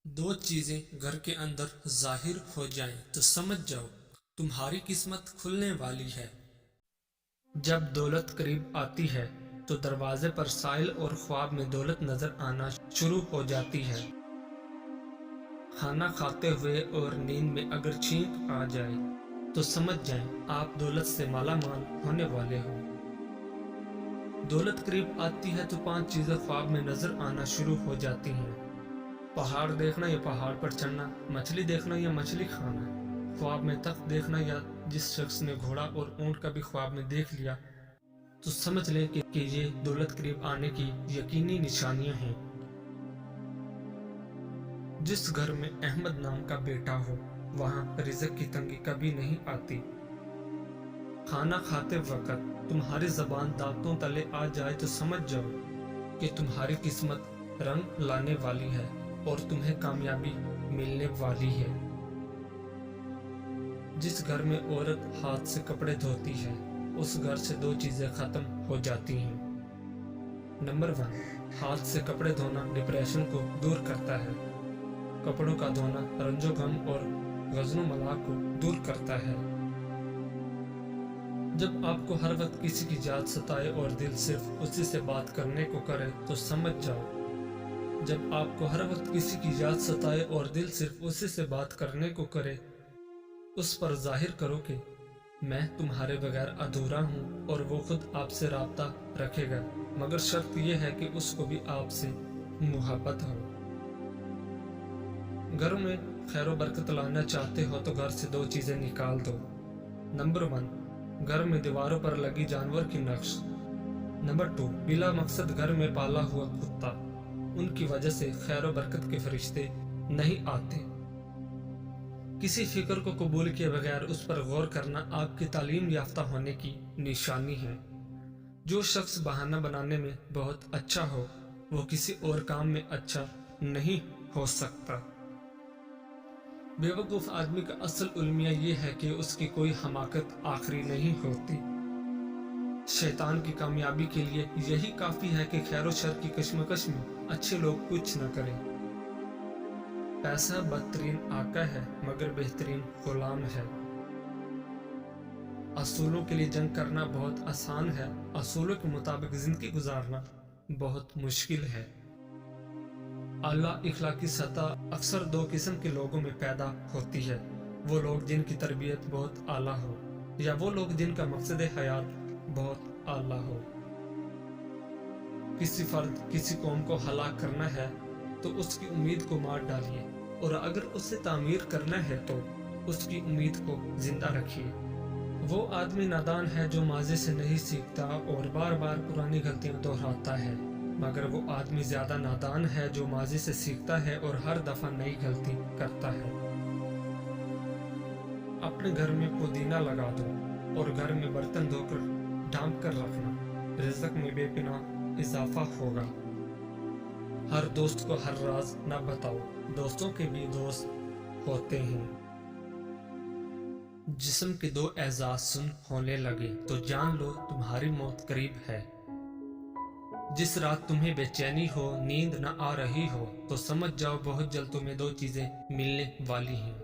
दो चीजें घर के अंदर जाहिर हो जाएं तो समझ जाओ तुम्हारी किस्मत खुलने वाली है। जब दौलत करीब आती है तो दरवाजे पर साइल और ख्वाब में दौलत नजर आना शुरू हो जाती है। खाना खाते हुए और नींद में अगर छींक आ जाए तो समझ जाएं आप दौलत से माला माल होने वाले हो। दौलत करीब आती है तो पांच चीजें ख्वाब में नजर आना शुरू हो जाती हैं। पहाड़ देखना या पहाड़ पर चढ़ना, मछली देखना या मछली खाना, ख्वाब में तख्त देखना या जिस शख्स ने घोड़ा और ऊंट का भी ख्वाब में देख लिया तो समझ लें कि ये दौलत करीब आने की यकीनी निशानियां हैं। जिस घर में अहमद नाम का बेटा हो वहां रिज़्क की तंगी कभी नहीं आती। खाना खाते वक्त तुम्हारी जबान दांतों तले आ जाए तो समझ जाओ कि तुम्हारी किस्मत रंग लाने वाली है और तुम्हें कामयाबी मिलने वाली है। जिस घर में औरत हाथ से कपड़े धोती है उस घर से दो चीजें खत्म हो जाती हैं। नंबर 1, हाथ से कपड़े धोना डिप्रेशन को दूर करता है। कपड़ों का धोना रंजो गम और गजनो मलाक को दूर करता है। जब आपको हर वक्त किसी की याद सताए और दिल सिर्फ उसी से बात करने को करे तो समझ जाओ जब आपको हर वक्त किसी की याद सताए और दिल सिर्फ उसी से बात करने को करे उस पर जाहिर करो कि मैं तुम्हारे बगैर अधूरा हूँ और वो खुद आपसे राब्ता रखेगा, मगर शर्त यह है कि उसको भी आपसे मुहब्बत हो। घर में खैर बरकत लाना चाहते हो तो घर से दो चीजें निकाल दो। नंबर 1, घर में दीवारों पर लगी जानवर की नक्श। नंबर 2, बिला मकसद घर में पाला हुआ कुत्ता। उनकी वजह से खैर बरकत के फरिश्ते नहीं आते। किसी फिक्र को कबूल किए बगैर उस पर गौर करना आपकी तालीम याफ्ता होने की निशानी है। जो शख्स बहाना बनाने में बहुत अच्छा हो वो किसी और काम में अच्छा नहीं हो सकता। बेवकूफ आदमी का असल उल्मिया ये है कि उसकी कोई हमाकत आखिरी नहीं होती। शैतान की कामयाबी के लिए यही काफी है कि खैर शर की कश्मकश में अच्छे लोग कुछ न करें। पैसा बदतरीन आका है मगर बेहतरीन गुलाम है। असूलों के लिए जंग करना बहुत आसान है, असूलों के मुताबिक जिंदगी गुजारना बहुत मुश्किल है। आला इखलाकी सतह अक्सर दो किस्म के लोगों में पैदा होती है, वो लोग जिनकी तरबियत बहुत आला हो या वो लोग जिनका मकसद हयात बहुत आला हो। किसी फर्द किसी कौम को हलाक करना है तो उसकी उम्मीद को मार डालिए और अगर उसे तामीर करना है तो उसकी उम्मीद को जिंदा रखिए। वो आदमी नादान है जो माजी से नहीं सीखता और बार बार पुरानी गलतियां दोहराता है, मगर वो आदमी ज्यादा नादान है जो माजी से सीखता है और हर दफा नई गलती करता है। अपने घर में पुदीना लगा दो और घर में बर्तन धोकर ढांप कर रखना, रिज़्क में बेपनाह इजाफा होगा। हर दोस्त को हर राज न बताओ, दोस्तों के भी दोस्त होते हैं। जिस्म के दो एजाज सुन होने लगे तो जान लो तुम्हारी मौत करीब है। जिस रात तुम्हें बेचैनी हो, नींद न आ रही हो तो समझ जाओ बहुत जल्द तुम्हें दो चीजें मिलने वाली हैं।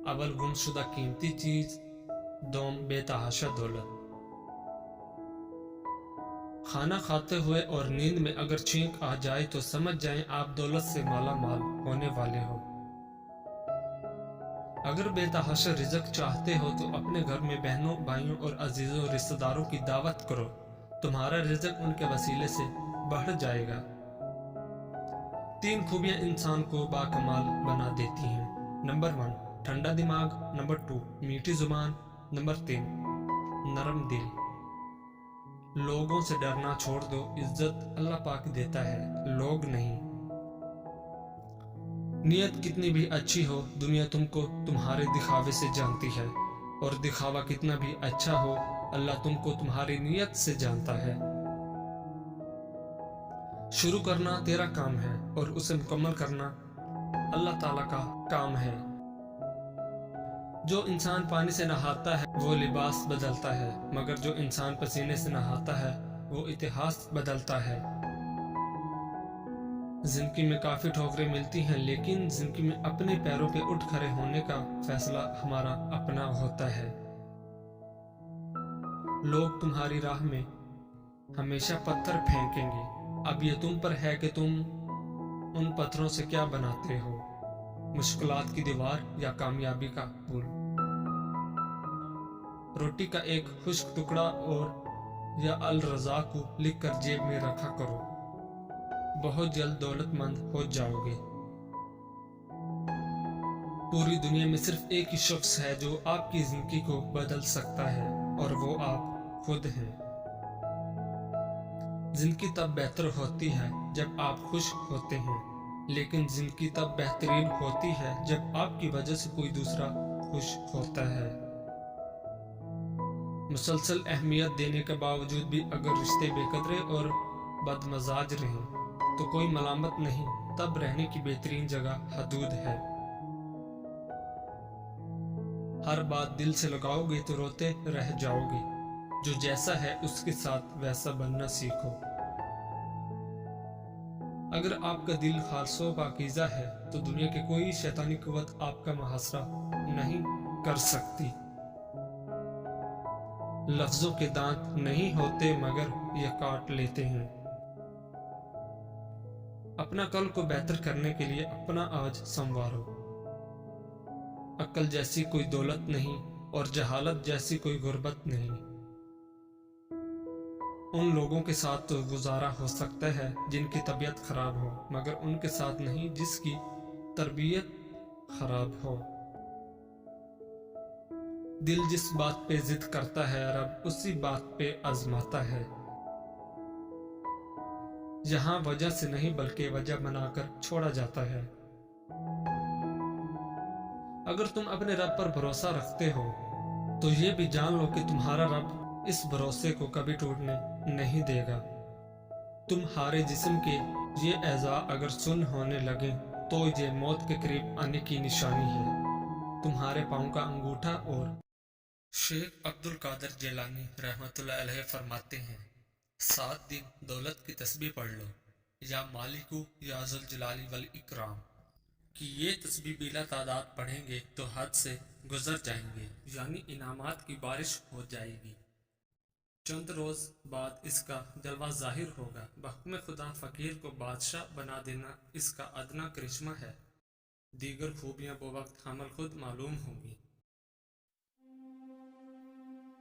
अव्वल गुमशुदा कीमती चीज, दोम बेतहाशा दौलत। खाना खाते हुए और नींद में अगर छींक आ जाए तो समझ जाएं आप दौलत से माला माल होने वाले हो। अगर बेतहाशा रिज़्क चाहते हो तो अपने घर में बहनों भाइयों और अजीजों रिश्तेदारों की दावत करो, तुम्हारा रिज़्क उनके वसीले से बढ़ जाएगा। 3 खूबियां इंसान को बाकमाल बना देती हैं। नंबर 1, ठंडा दिमाग। नंबर 2, मीठी जुबान। नंबर 3, नरम दिल। लोगों से डरना छोड़ दो, इज्जत अल्लाह पाक देता है, लोग नहीं। नियत कितनी भी अच्छी हो दुनिया तुमको तुम्हारे दिखावे से जानती है, और दिखावा कितना भी अच्छा हो अल्लाह तुमको तुम्हारी नियत से जानता है। शुरू करना तेरा काम है और उसे मुकम्मल करना अल्लाह ताला का काम है। जो इंसान पानी से नहाता है वो लिबास बदलता है, मगर जो इंसान पसीने से नहाता है वो इतिहास बदलता है। जिंदगी में काफ़ी ठोकरें मिलती हैं, लेकिन जिंदगी में अपने पैरों पे उठ खड़े होने का फैसला हमारा अपना होता है। लोग तुम्हारी राह में हमेशा पत्थर फेंकेंगे, अब ये तुम पर है कि तुम उन पत्थरों से क्या बनाते हो, मुश्किलात की दीवार या कामयाबी का पुल। रोटी का एक खुश्क टुकड़ा और या अल रज़ा को लिख कर जेब में रखा करो, बहुत जल्द दौलतमंद हो जाओगे। पूरी दुनिया में सिर्फ एक ही शख्स है जो आपकी जिंदगी को बदल सकता है, और वो आप खुद हैं। जिंदगी तब बेहतर होती है जब आप खुश होते हैं, लेकिन जिंदगी तब बेहतरीन होती है जब आपकी वजह से कोई दूसरा खुश होता है। मुसलसल अहमियत देने के बावजूद भी अगर रिश्ते बेकदरे और बदमजाज रहें तो कोई मलामत नहीं, तब रहने की बेहतरीन जगह हदूद है। हर बात दिल से लगाओगे तो रोते रह जाओगे, जो जैसा है उसके साथ वैसा बनना सीखो। अगर आपका दिल खालसो पाकीज़ा है तो दुनिया की कोई शैतानी कुव्वत आपका मुहासरा नहीं कर सकती। लफ्जों के दांत नहीं होते मगर ये काट लेते हैं। अपना कल को बेहतर करने के लिए अपना आज संवारो। अक्ल जैसी कोई दौलत नहीं और जहालत जैसी कोई गुर्बत नहीं। उन लोगों के साथ तो गुजारा हो सकता है जिनकी तबीयत खराब हो, मगर उनके साथ नहीं जिसकी तरबियत खराब हो। दिल जिस बात पे जिद करता है रब उसी बात पे आजमाता है। यहाँ वजह से नहीं बल्कि वजह बनाकर छोड़ा जाता है। अगर तुम अपने रब पर भरोसा रखते हो तो ये भी जान लो कि तुम्हारा रब इस भरोसे को कभी टूटने नहीं देगा। तुम्हारे जिस्म के ये एज़ा अगर सुन होने लगे तो ये मौत के करीब आने की निशानी है। तुम्हारे पाँव का अंगूठा। और शेख अब्दुल कादिर जिलानी रहमतुल्लाह अलैह फरमाते हैं, 7 दिन दौलत की तस्बीह पढ़ लो, या मालिकू या जुल जलाली वल इकराम, कि ये तस्बीह बिला तादाद पढ़ेंगे तो हद से गुजर जाएंगे, यानी इनामात की बारिश हो जाएगी। चंद रोज बाद इसका जलवा जाहिर होगा। बहुक्म खुदा फकीर को बादशाह बना देना इसका अदना करिश्मा है। दीगर खूबियां वो वक्त हमल खुद मालूम होंगी।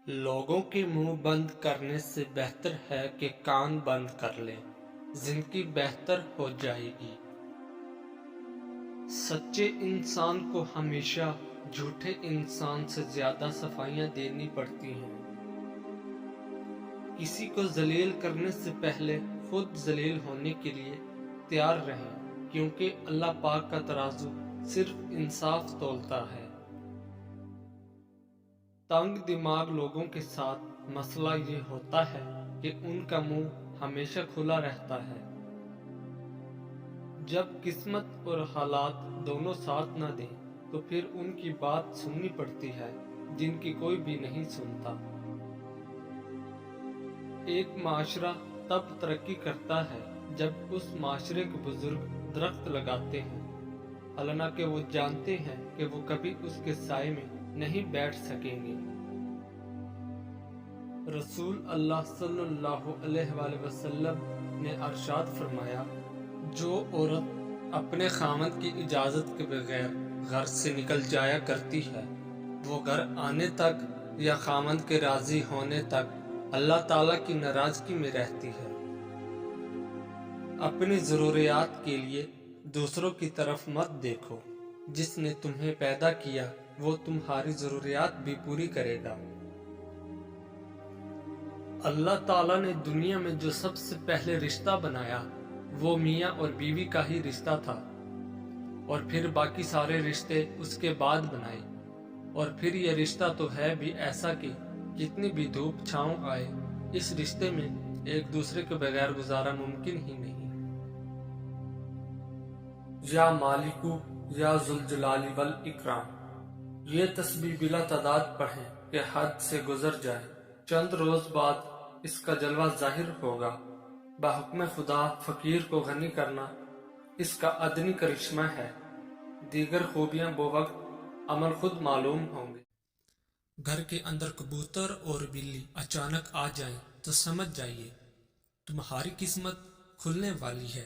लोगों के मुंह बंद करने से बेहतर है कि कान बंद कर ले, जिंदगी बेहतर हो जाएगी। सच्चे इंसान को हमेशा झूठे इंसान से ज्यादा सफाइयां देनी पड़ती हैं। किसी को जलील करने से पहले खुद जलील होने के लिए तैयार रहें, क्योंकि अल्लाह पाक का तराजू सिर्फ इंसाफ तोलता है। तंग दिमाग लोगों के साथ मसला ये होता है कि उनका मुंह हमेशा खुला रहता है। जब किस्मत और हालात दोनों साथ न दें तो फिर उनकी बात सुननी पड़ती है जिनकी कोई भी नहीं सुनता। एक माशरा तब तरक्की करता है जब उस माशरे के बुजुर्ग दरख्त लगाते हैं, हालांकि वो जानते हैं कि वो कभी उसके साए में नहीं बैठ सकेंगे। रसूल अल्लाह सल्लल्लाहु अलैहि वसल्लम ने अरशाद फरमाया, जो औरत अपने खामद की इजाज़त के बगैर घर से निकल जाया करती है, वो घर आने तक या खामद के राज़ी होने तक अल्लाह ताला की नाराज़गी में रहती है। अपनी ज़रूरियात के लिए दूसरों की तरफ मत देखो। जिसने तुम्हें पैदा किया वो तुम्हारी ज़रूरियात भी पूरी करेगा। अल्लाह ताला ने दुनिया में जो सबसे पहले रिश्ता बनाया वो मियाँ और बीवी का ही रिश्ता था, और फिर बाकी सारे रिश्ते उसके बाद बनाए। और फिर यह रिश्ता तो है भी ऐसा कि कितनी भी धूप छांव आए, इस रिश्ते में एक दूसरे के बगैर गुजारा मुमकिन ही नहीं। या मालिकू या जुल जलाली वल इकराम, ये तस्बीह बिला तादाद पढ़ें कि हद से गुजर जाए। चंद रोज बाद इसका जलवा जाहिर होगा। बाहुक्म खुदा फकीर को गनी करना اس کا ادنی کرشمہ ہے، دیگر خوبیاں بوقت عمل خود معلوم ہوں گے۔ گھر کے اندر کبوتر اور بلی اچانک آ جائیں تو سمجھ جائیے تمہاری قسمت کھلنے والی ہے۔